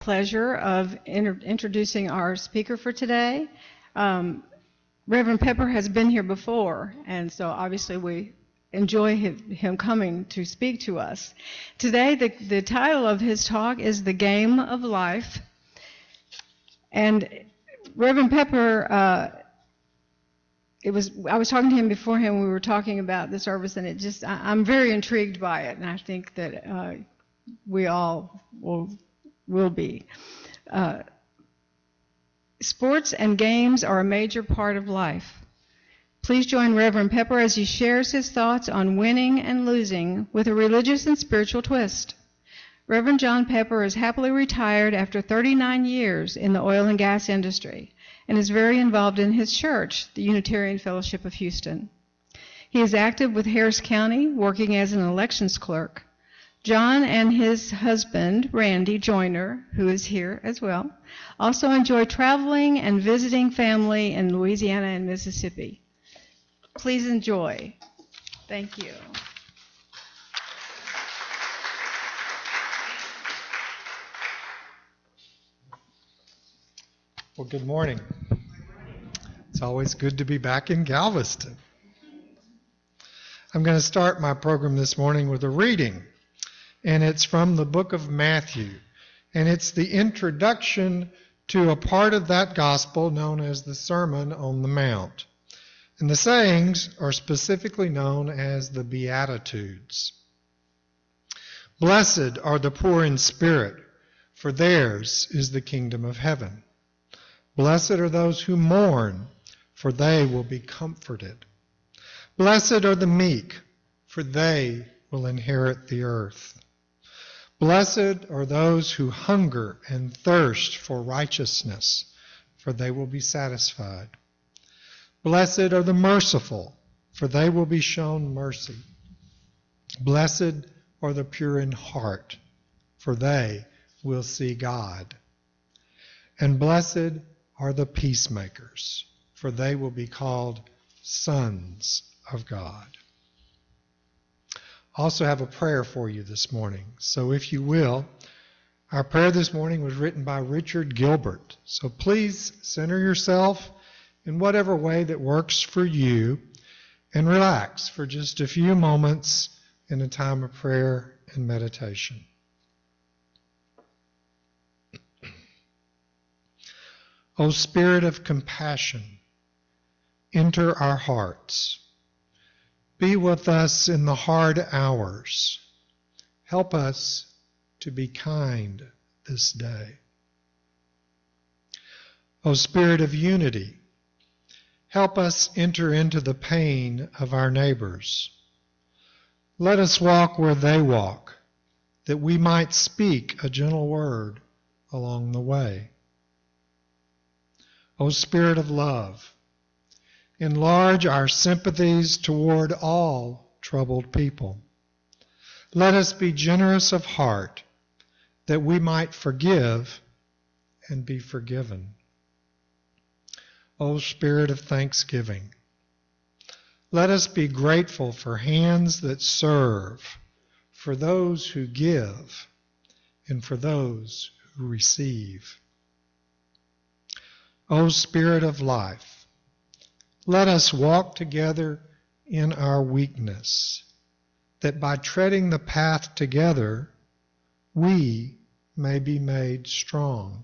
Pleasure of introducing our speaker for today. Reverend Pepper has been here before, and so obviously we enjoy him coming to speak to us. Today, the title of his talk is The Game of Life. And Reverend Pepper, I was talking to him beforehand, we were talking about the service, and I'm very intrigued by it, and I think that we all will be. Sports and games are a major part of life. Please join Reverend Pepper as he shares his thoughts on winning and losing with a religious and spiritual twist. Reverend John Pepper is happily retired after 39 years in the oil and gas industry and is very involved in his church, the Unitarian Fellowship of Houston. He is active with Harris County, working as an elections clerk. John and his husband, Randy Joyner, who is here as well, also enjoy traveling and visiting family in Louisiana and Mississippi. Please enjoy. Thank you. Well, good morning. It's always good to be back in Galveston. I'm going to start my program this morning with a reading, and it's from the book of Matthew, and it's the introduction to a part of that gospel known as the Sermon on the Mount. And the sayings are specifically known as the Beatitudes. Blessed are the poor in spirit, for theirs is the kingdom of heaven. Blessed are those who mourn, for they will be comforted. Blessed are the meek, for they will inherit the earth. Blessed are those who hunger and thirst for righteousness, for they will be satisfied. Blessed are the merciful, for they will be shown mercy. Blessed are the pure in heart, for they will see God. And blessed are the peacemakers, for they will be called sons of God. I also have a prayer for you this morning. So if you will, our prayer this morning was written by Richard Gilbert. So please center yourself in whatever way that works for you and relax for just a few moments in a time of prayer and meditation. O Spirit of compassion, enter our hearts. Be with us in the hard hours. Help us to be kind this day. O Spirit of unity, help us enter into the pain of our neighbors. Let us walk where they walk, that we might speak a gentle word along the way. O Spirit of love, enlarge our sympathies toward all troubled people. Let us be generous of heart, that we might forgive and be forgiven. O Spirit of thanksgiving, let us be grateful for hands that serve, for those who give, and for those who receive. O Spirit of life, let us walk together in our weakness, that by treading the path together, we may be made strong.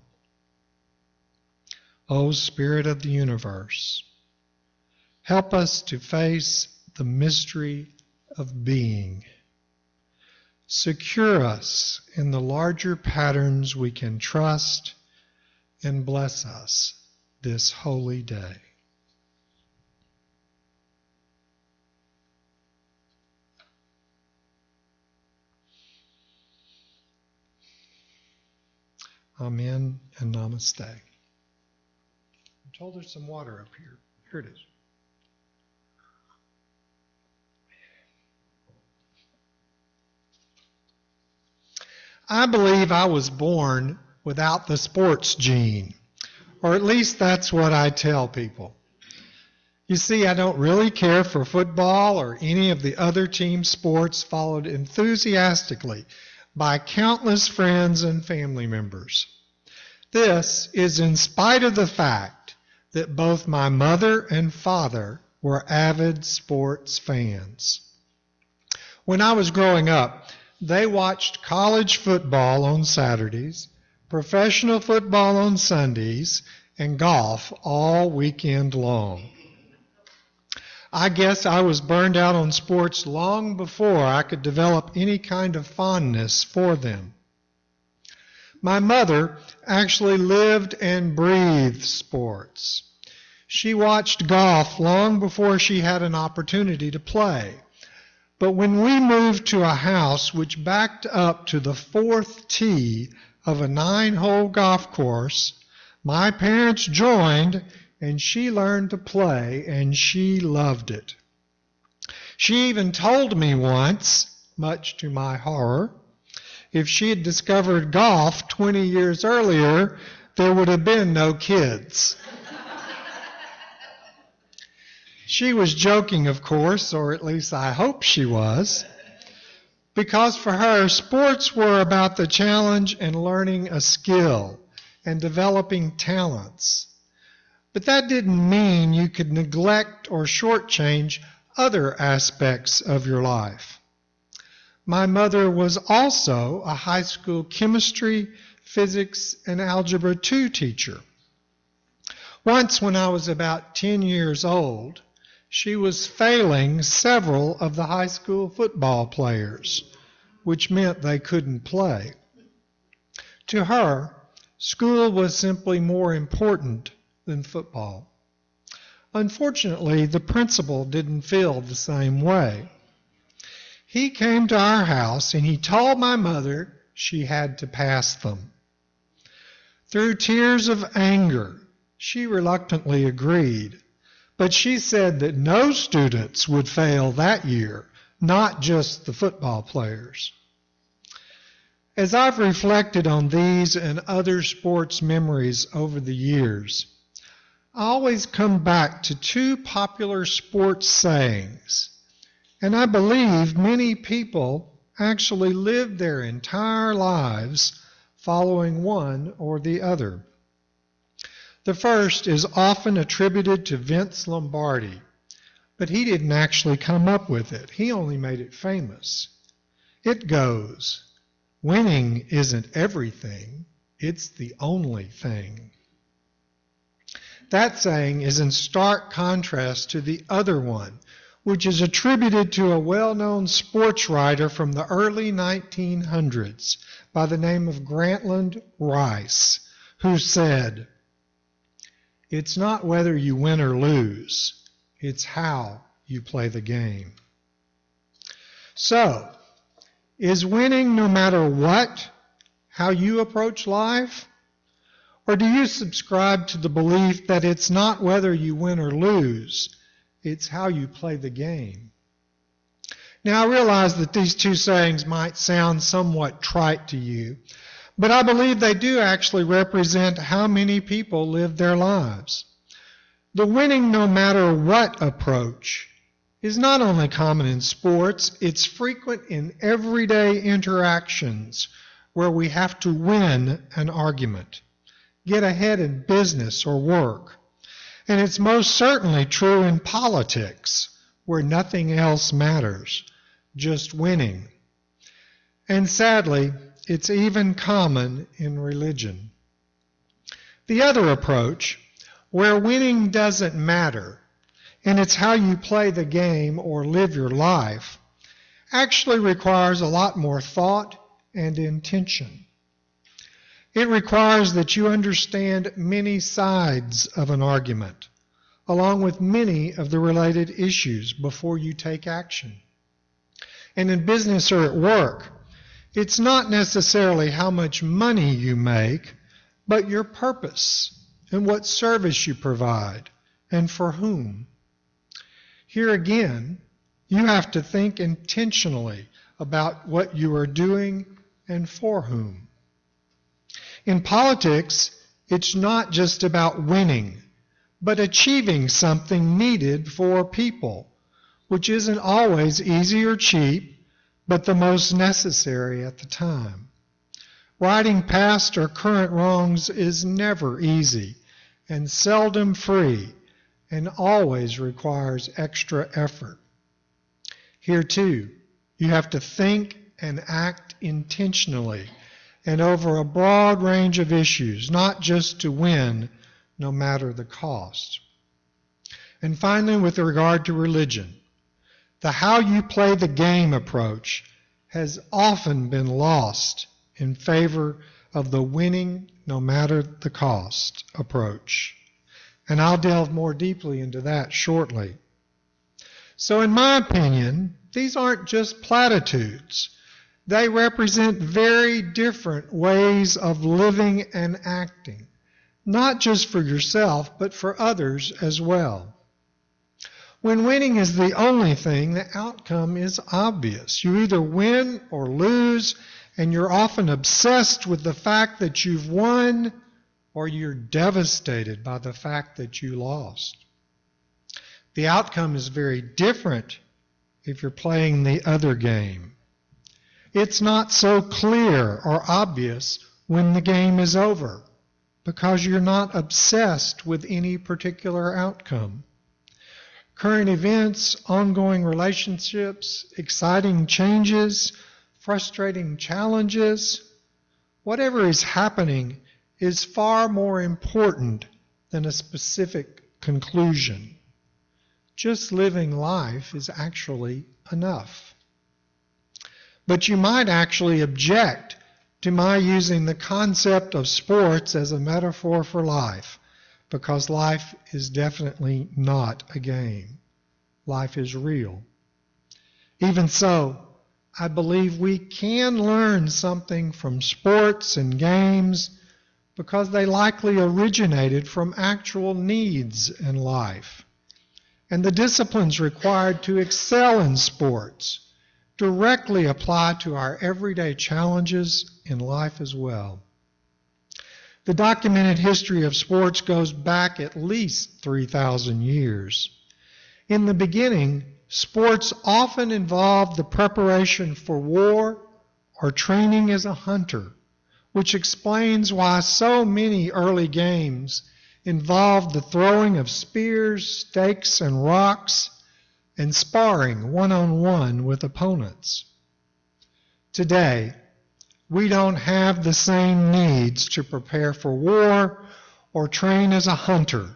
O Spirit of the universe, help us to face the mystery of being. Secure us in the larger patterns we can trust, and bless us this holy day. Amen and namaste. I'm told there's some water up here. Here it is. I believe I was born without the sports gene, or at least that's what I tell people. You see, I don't really care for football or any of the other team sports followed enthusiastically by countless friends and family members. This is in spite of the fact that both my mother and father were avid sports fans. When I was growing up, they watched college football on Saturdays, professional football on Sundays, and golf all weekend long. I guess I was burned out on sports long before I could develop any kind of fondness for them. My mother actually lived and breathed sports. She watched golf long before she had an opportunity to play. But when we moved to a house which backed up to the fourth tee of a 9-hole golf course, my parents joined and she learned to play and she loved it. She even told me once, much to my horror, if she had discovered golf 20 years earlier, there would have been no kids. She was joking, of course, or at least I hope she was, because for her, sports were about the challenge and learning a skill and developing talents. But that didn't mean you could neglect or shortchange other aspects of your life. My mother was also a high school chemistry, physics, and algebra 2 teacher. Once when I was about 10 years old, she was failing several of the high school football players, which meant they couldn't play. To her, school was simply more important than football. Unfortunately, the principal didn't feel the same way. He came to our house and he told my mother she had to pass them. Through tears of anger, she reluctantly agreed, but she said that no students would fail that year, not just the football players. As I've reflected on these and other sports memories over the years, I always come back to 2 popular sports sayings, and I believe many people actually live their entire lives following one or the other. The first is often attributed to Vince Lombardi, but he didn't actually come up with it. He only made it famous. It goes, "Winning isn't everything, it's the only thing." That saying is in stark contrast to the other one, which is attributed to a well-known sports writer from the early 1900s by the name of Grantland Rice, who said, "It's not whether you win or lose, it's how you play the game." So, is winning no matter what how you approach life? Or do you subscribe to the belief that it's not whether you win or lose, it's how you play the game? Now, I realize that these 2 sayings might sound somewhat trite to you, but I believe they do actually represent how many people live their lives. The winning no matter what approach is not only common in sports, it's frequent in everyday interactions where we have to win an argument, get ahead in business or work. And it's most certainly true in politics, where nothing else matters, just winning. And sadly, it's even common in religion. The other approach, where winning doesn't matter, and it's how you play the game or live your life, actually requires a lot more thought and intention. It requires that you understand many sides of an argument, along with many of the related issues before you take action. And in business or at work, it's not necessarily how much money you make, but your purpose and what service you provide and for whom. Here again, you have to think intentionally about what you are doing and for whom. In politics, it's not just about winning, but achieving something needed for people, which isn't always easy or cheap, but the most necessary at the time. Righting past or current wrongs is never easy and seldom free and always requires extra effort. Here too, you have to think and act intentionally and over a broad range of issues, not just to win, no matter the cost. And finally, with regard to religion, the how you play the game approach has often been lost in favor of the winning no matter the cost approach. And I'll delve more deeply into that shortly. So in my opinion, these aren't just platitudes. They represent very different ways of living and acting, not just for yourself, but for others as well. When winning is the only thing, the outcome is obvious. You either win or lose, and you're often obsessed with the fact that you've won, or you're devastated by the fact that you lost. The outcome is very different if you're playing the other game. It's not so clear or obvious when the game is over, because you're not obsessed with any particular outcome. Current events, ongoing relationships, exciting changes, frustrating challenges, whatever is happening is far more important than a specific conclusion. Just living life is actually enough. But you might actually object to my using the concept of sports as a metaphor for life, because life is definitely not a game. Life is real. Even so, I believe we can learn something from sports and games because they likely originated from actual needs in life. And the disciplines required to excel in sports directly apply to our everyday challenges in life as well. The documented history of sports goes back at least 3,000 years. In the beginning, sports often involved the preparation for war or training as a hunter, which explains why so many early games involved the throwing of spears, stakes, and rocks, and sparring one-on-one with opponents. Today, we don't have the same needs to prepare for war or train as a hunter,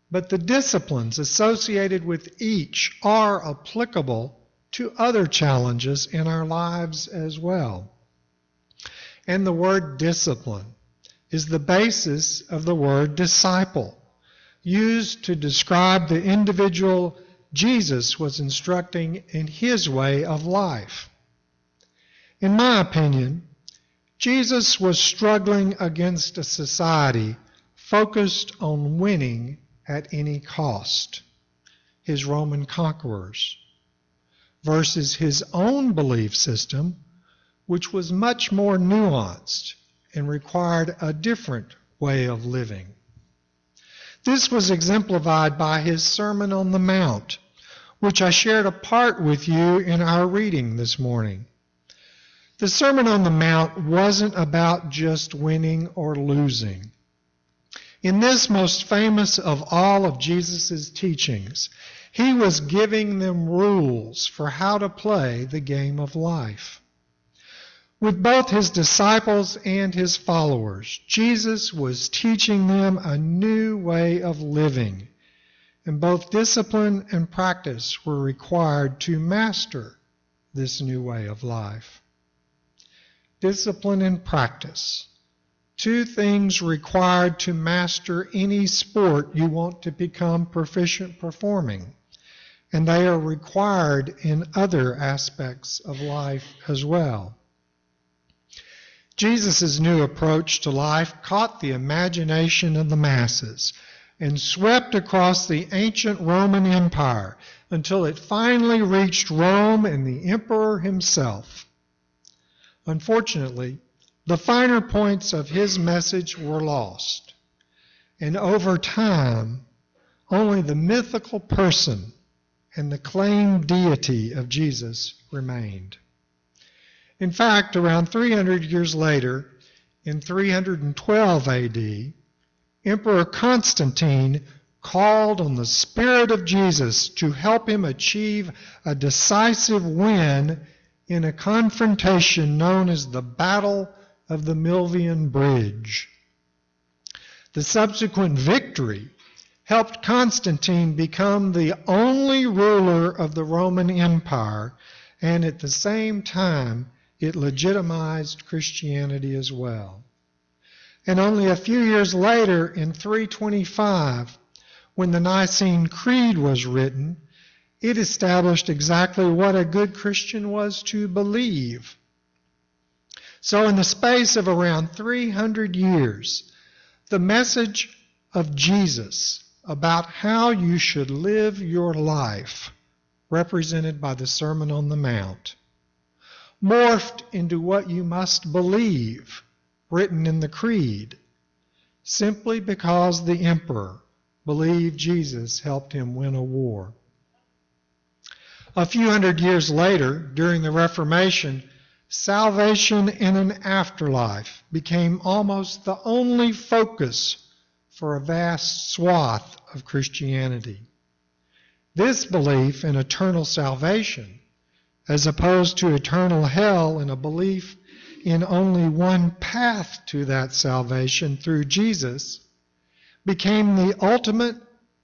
but the disciplines associated with each are applicable to other challenges in our lives as well. And the word discipline is the basis of the word disciple, used to describe the individual Jesus was instructing in his way of life. In my opinion, Jesus was struggling against a society focused on winning at any cost, his Roman conquerors, versus his own belief system, which was much more nuanced and required a different way of living. This was exemplified by his Sermon on the Mount, which I shared a part with you in our reading this morning. The Sermon on the Mount wasn't about just winning or losing. In this most famous of all of Jesus' teachings, he was giving them rules for how to play the game of life. With both his disciples and his followers, Jesus was teaching them a new way of living, and both discipline and practice were required to master this new way of life. Discipline and practice, two things required to master any sport you want to become proficient performing, and they are required in other aspects of life as well. Jesus' new approach to life caught the imagination of the masses and swept across the ancient Roman Empire until it finally reached Rome and the emperor himself. Unfortunately, the finer points of his message were lost, and over time, only the mythical person and the claimed deity of Jesus remained. In fact, around 300 years later, in 312 AD, Emperor Constantine called on the Spirit of Jesus to help him achieve a decisive win in a confrontation known as the Battle of the Milvian Bridge. The subsequent victory helped Constantine become the only ruler of the Roman Empire, and at the same time, it legitimized Christianity as well. And only a few years later, in 325, when the Nicene Creed was written, it established exactly what a good Christian was to believe. So in the space of around 300 years, the message of Jesus about how you should live your life, represented by the Sermon on the Mount, morphed into what you must believe, written in the Creed, simply because the emperor believed Jesus helped him win a war. A few hundred years later, during the Reformation, salvation in an afterlife became almost the only focus for a vast swath of Christianity. This belief in eternal salvation, as opposed to eternal hell, and a belief in only one path to that salvation through Jesus, became the ultimate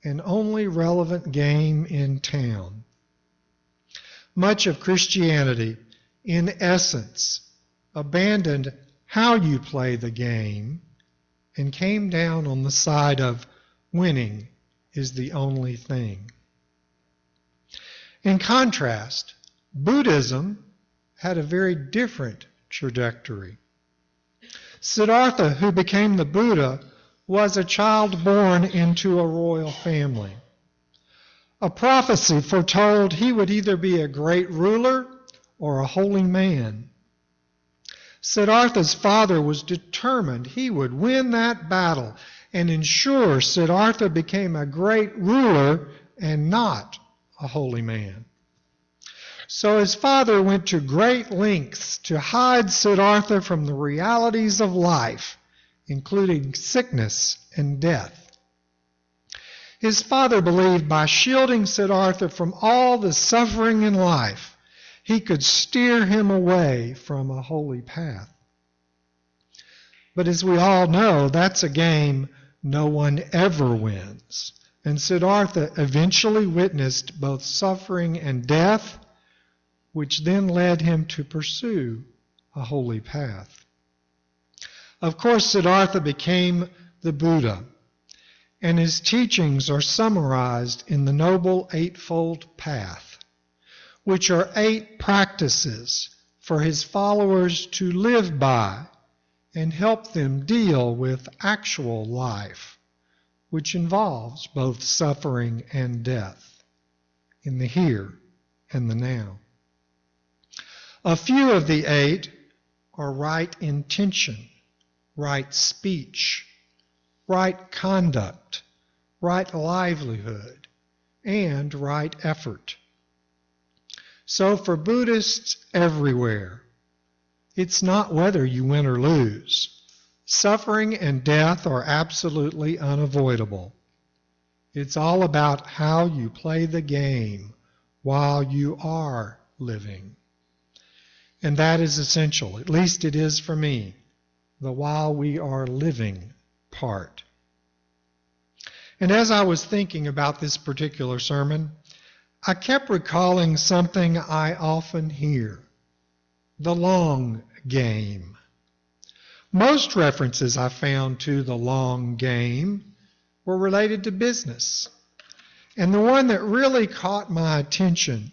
and only relevant game in town. Much of Christianity, in essence, abandoned how you play the game and came down on the side of winning is the only thing. In contrast, Buddhism had a very different trajectory. Siddhartha, who became the Buddha, was a child born into a royal family. A prophecy foretold he would either be a great ruler or a holy man. Siddhartha's father was determined he would win that battle and ensure Siddhartha became a great ruler and not a holy man. So his father went to great lengths to hide Siddhartha from the realities of life, including sickness and death. His father believed by shielding Siddhartha from all the suffering in life, he could steer him away from a holy path. But as we all know, that's a game no one ever wins. And Siddhartha eventually witnessed both suffering and death, which then led him to pursue a holy path. Of course, Siddhartha became the Buddha, and his teachings are summarized in the Noble Eightfold Path, which are 8 practices for his followers to live by and help them deal with actual life, which involves both suffering and death in the here and the now. A few of the 8 are right intention, right speech, right conduct, right livelihood, and right effort. So for Buddhists everywhere, it's not whether you win or lose. Suffering and death are absolutely unavoidable. It's all about how you play the game while you are living. And that is essential, at least it is for me, the while we are living part. And as I was thinking about this particular sermon, I kept recalling something I often hear: the long game. Most references I found to the long game were related to business. And the one that really caught my attention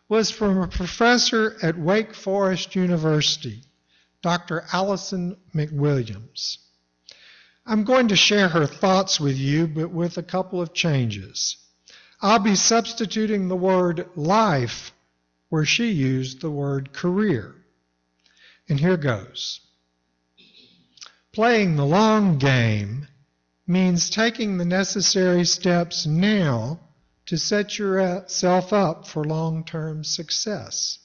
was from a professor at Wake Forest University, Dr. Allison McWilliams. I'm going to share her thoughts with you, but with a couple of changes. I'll be substituting the word life where she used the word career. And here goes. Playing the long game means taking the necessary steps now to set yourself up for long-term success.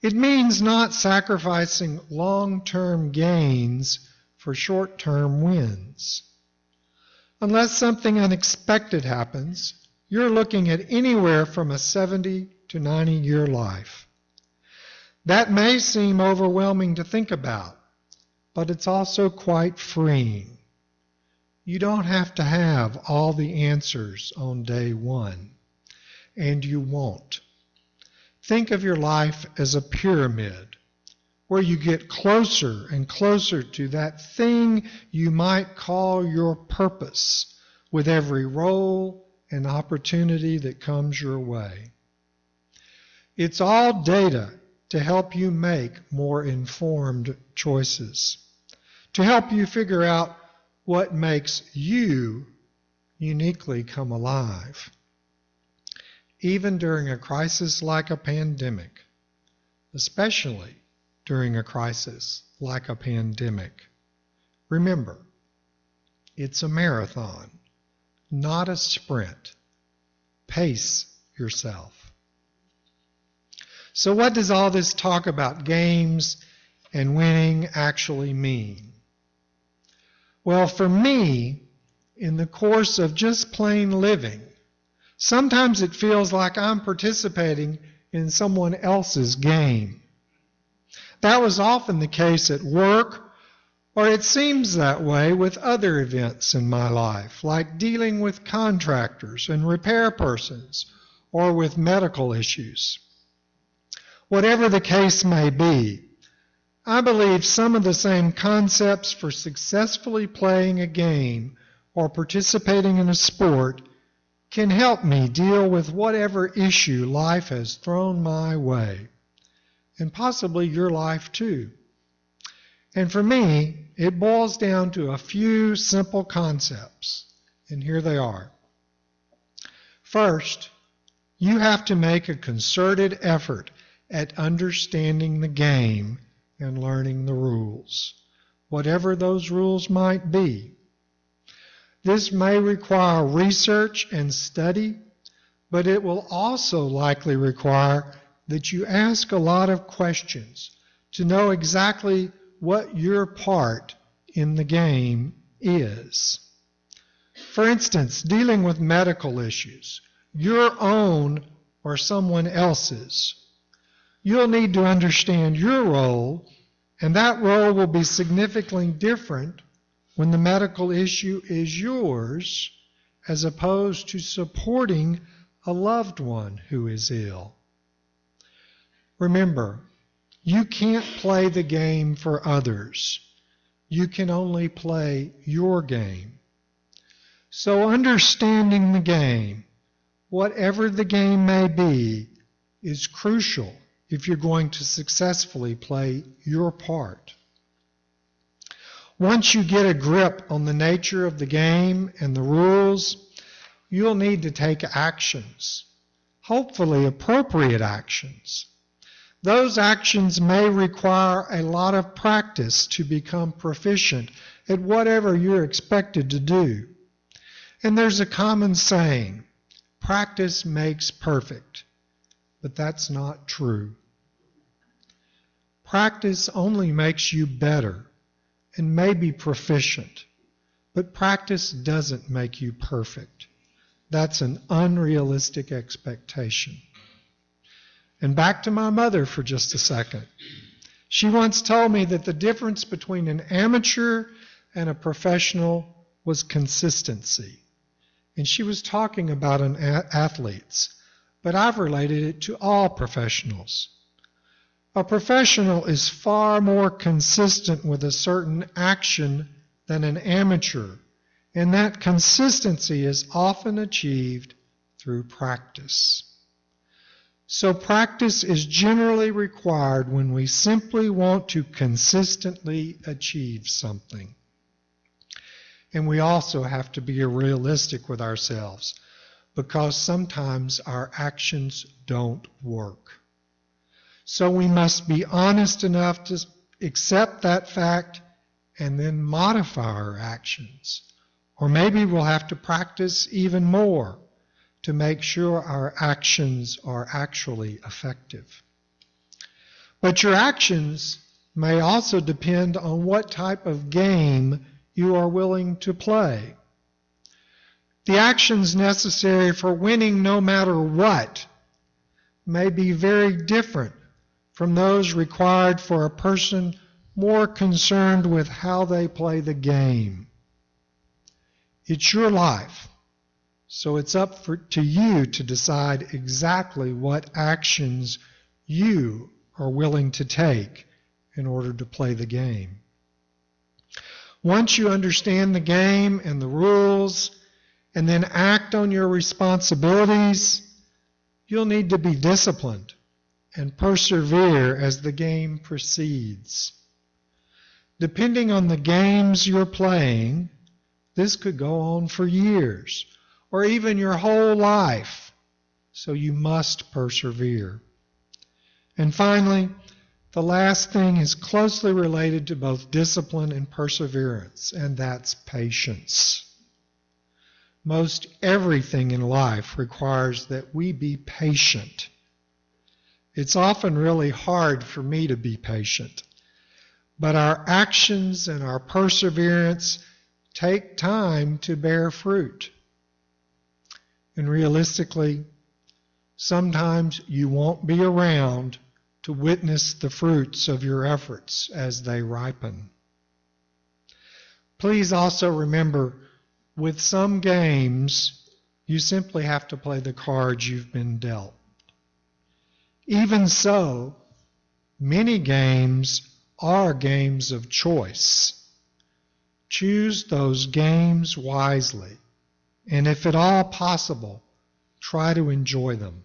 It means not sacrificing long-term gains for short-term wins. Unless something unexpected happens, you're looking at anywhere from a 70 to 90-year life. That may seem overwhelming to think about, but it's also quite freeing. You don't have to have all the answers on day one, and you won't. Think of your life as a pyramid, where you get closer and closer to that thing you might call your purpose with every role and opportunity that comes your way. It's all data to help you make more informed choices, to help you figure out what makes you uniquely come alive. Even during a crisis like a pandemic, especially during a crisis like a pandemic, remember, it's a marathon, not a sprint. Pace yourself. So what does all this talk about games and winning actually mean? Well, for me, in the course of just plain living, sometimes it feels like I'm participating in someone else's game. That was often the case at work, or it seems that way with other events in my life, like dealing with contractors and repair persons, or with medical issues. Whatever the case may be, I believe some of the same concepts for successfully playing a game or participating in a sport can help me deal with whatever issue life has thrown my way, and possibly your life too. And for me, it boils down to a few simple concepts, and here they are. First, you have to make a concerted effort at understanding the game and learning the rules, whatever those rules might be. This may require research and study, but it will also likely require that you ask a lot of questions to know exactly what your part in the game is. For instance, dealing with medical issues, your own or someone else's, you'll need to understand your role, and that role will be significantly different when the medical issue is yours as opposed to supporting a loved one who is ill. Remember, you can't play the game for others. You can only play your game. So understanding the game, whatever the game may be, is crucial if you're going to successfully play your part. Once you get a grip on the nature of the game and the rules, you'll need to take actions, hopefully appropriate actions. Those actions may require a lot of practice to become proficient at whatever you're expected to do. And there's a common saying, practice makes perfect, but that's not true. Practice only makes you better and maybe proficient, but practice doesn't make you perfect. That's an unrealistic expectation. And back to my mother for just a second. She once told me that the difference between an amateur and a professional was consistency. And she was talking about athletes, but I've related it to all professionals. A professional is far more consistent with a certain action than an amateur, and that consistency is often achieved through practice. So practice is generally required when we simply want to consistently achieve something. And we also have to be realistic with ourselves, because sometimes our actions don't work. So we must be honest enough to accept that fact and then modify our actions. Or maybe we'll have to practice even more to make sure our actions are actually effective. But your actions may also depend on what type of game you are willing to play. The actions necessary for winning no matter what may be very different from those required for a person more concerned with how they play the game. It's your life, so it's up to you to decide exactly what actions you are willing to take in order to play the game. Once you understand the game and the rules, and then act on your responsibilities, you'll need to be disciplined and persevere as the game proceeds. Depending on the games you're playing, this could go on for years or even your whole life, so you must persevere. And finally, the last thing is closely related to both discipline and perseverance, and that's patience. Most everything in life requires that we be patient. It's often really hard for me to be patient, but our actions and our perseverance take time to bear fruit. And realistically, sometimes you won't be around to witness the fruits of your efforts as they ripen. Please also remember, with some games, you simply have to play the cards you've been dealt. Even so, many games are games of choice. Choose those games wisely, and if at all possible, try to enjoy them.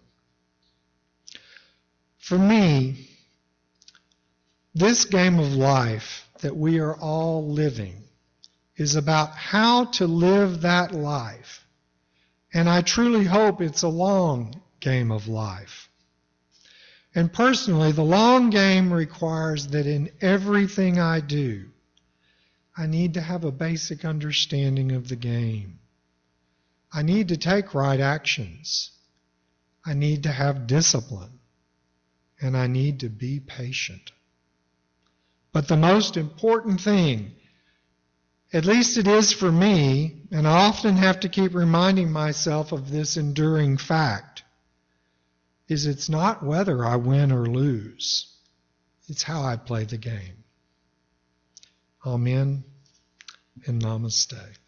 For me, this game of life that we are all living is about how to live that life. And I truly hope it's a long game of life. And personally, the long game requires that in everything I do, I need to have a basic understanding of the game. I need to take right actions. I need to have discipline. And I need to be patient. But the most important thing, at least it is for me, and I often have to keep reminding myself of this enduring fact, is it's not whether I win or lose. It's how I play the game. Amen and namaste.